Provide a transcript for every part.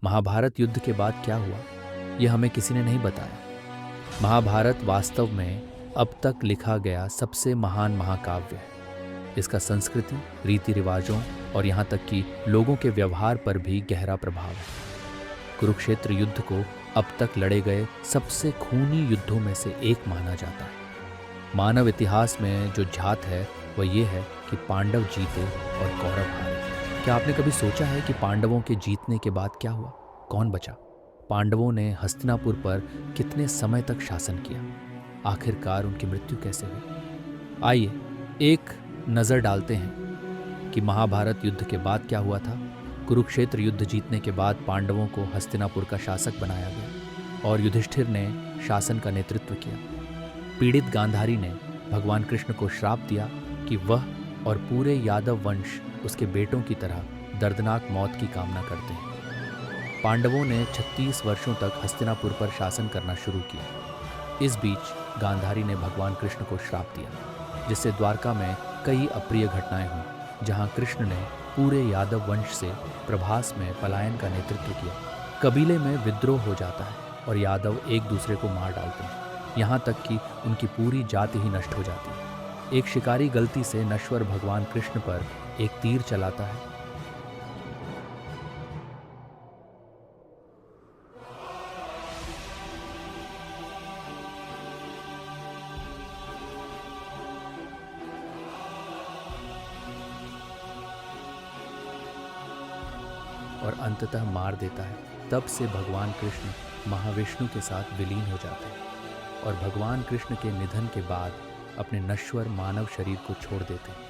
महाभारत युद्ध के बाद क्या हुआ, ये हमें किसी ने नहीं बताया। महाभारत वास्तव में अब तक लिखा गया सबसे महान महाकाव्य है। इसका संस्कृति, रीति रिवाजों और यहाँ तक कि लोगों के व्यवहार पर भी गहरा प्रभाव है। कुरुक्षेत्र युद्ध को अब तक लड़े गए सबसे खूनी युद्धों में से एक माना जाता है। मानव इतिहास में जो झात है वह ये है कि पांडव जीते और कौरव हारे। क्या आपने कभी सोचा है कि पांडवों के जीतने के बाद क्या हुआ? कौन बचा? पांडवों ने हस्तिनापुर पर कितने समय तक शासन किया? आखिरकार उनकी मृत्यु कैसे हुई? आइए एक नज़र डालते हैं कि महाभारत युद्ध के बाद क्या हुआ था। कुरुक्षेत्र युद्ध जीतने के बाद पांडवों को हस्तिनापुर का शासक बनाया गया और युधिष्ठिर ने शासन का नेतृत्व किया। पीड़ित गांधारी ने भगवान कृष्ण को श्राप दिया कि वह और पूरे यादव वंश उसके बेटों की तरह दर्दनाक मौत की कामना करते हैं। पांडवों ने 36 वर्षों तक हस्तिनापुर पर शासन करना शुरू किया। इस बीच गांधारी ने भगवान कृष्ण को श्राप दिया, जिससे द्वारका में कई अप्रिय घटनाएं हुई, जहां कृष्ण ने पूरे यादव वंश से प्रभास में पलायन का नेतृत्व किया। कबीले में विद्रोह हो जाता है और यादव एक दूसरे को मार डालते हैं, यहाँ तक कि उनकी पूरी जाति ही नष्ट हो जाती है। एक शिकारी गलती से नश्वर भगवान कृष्ण पर एक तीर चलाता है। और अंततः मार देता है। तब से भगवान कृष्ण महाविष्णु के साथ विलीन हो जाते हैं और भगवान कृष्ण के निधन के बाद अपने नश्वर मानव शरीर को छोड़ देते हैं।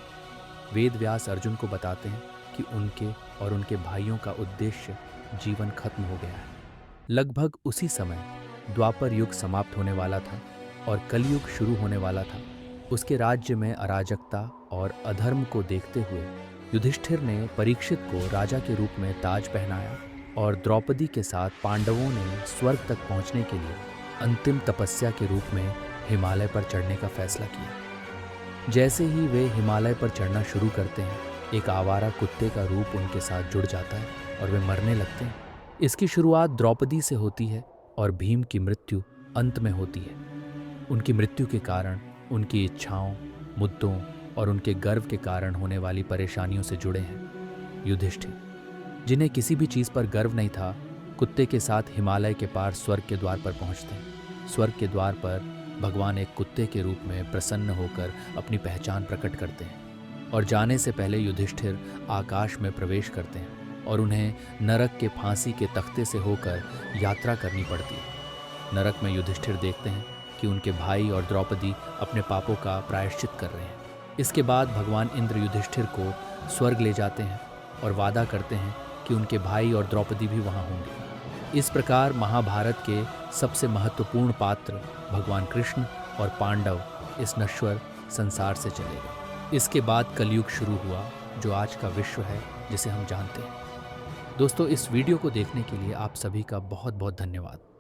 वेद व्यास अर्जुन को बताते हैं कि उनके और उनके भाइयों का उद्देश्य जीवन खत्म हो गया है। लगभग उसी समय द्वापर युग समाप्त होने वाला था और कलयुग शुरू होने वाला था। उसके राज्य में अराजकता और अधर्म को देखते हुए युधिष्ठिर ने परीक्षित को राजा के रूप में ताज पहनाया और द्रौपदी के साथ पांडवों ने स्वर्ग तक पहुंचने के लिए अंतिम तपस्या के रूप में हिमालय पर चढ़ने का फैसला किया। जैसे ही वे हिमालय पर चढ़ना शुरू करते हैं, एक आवारा कुत्ते का रूप उनके साथ जुड़ जाता है और वे मरने लगते हैं। इसकी शुरुआत द्रौपदी से होती है और भीम की मृत्यु अंत में होती है। उनकी मृत्यु के कारण उनकी इच्छाओं, मुद्दों और उनके गर्व के कारण होने वाली परेशानियों से जुड़े हैं। युधिष्ठिर, जिन्हें किसी भी चीज़ पर गर्व नहीं था, कुत्ते के साथ हिमालय के पार स्वर्ग के द्वार पर पहुंचते हैं। स्वर्ग के द्वार पर भगवान एक कुत्ते के रूप में प्रसन्न होकर अपनी पहचान प्रकट करते हैं और जाने से पहले युधिष्ठिर आकाश में प्रवेश करते हैं और उन्हें नरक के फांसी के तख्ते से होकर यात्रा करनी पड़ती है। नरक में युधिष्ठिर देखते हैं कि उनके भाई और द्रौपदी अपने पापों का प्रायश्चित कर रहे हैं। इसके बाद भगवान इंद्र युधिष्ठिर को स्वर्ग ले जाते हैं और वादा करते हैं कि उनके भाई और द्रौपदी भी वहाँ होंगे। इस प्रकार महाभारत के सबसे महत्वपूर्ण पात्र भगवान कृष्ण और पांडव इस नश्वर संसार से चले गए। इसके बाद कलयुग शुरू हुआ, जो आज का विश्व है जिसे हम जानते हैं। दोस्तों, इस वीडियो को देखने के लिए आप सभी का बहुत बहुत धन्यवाद।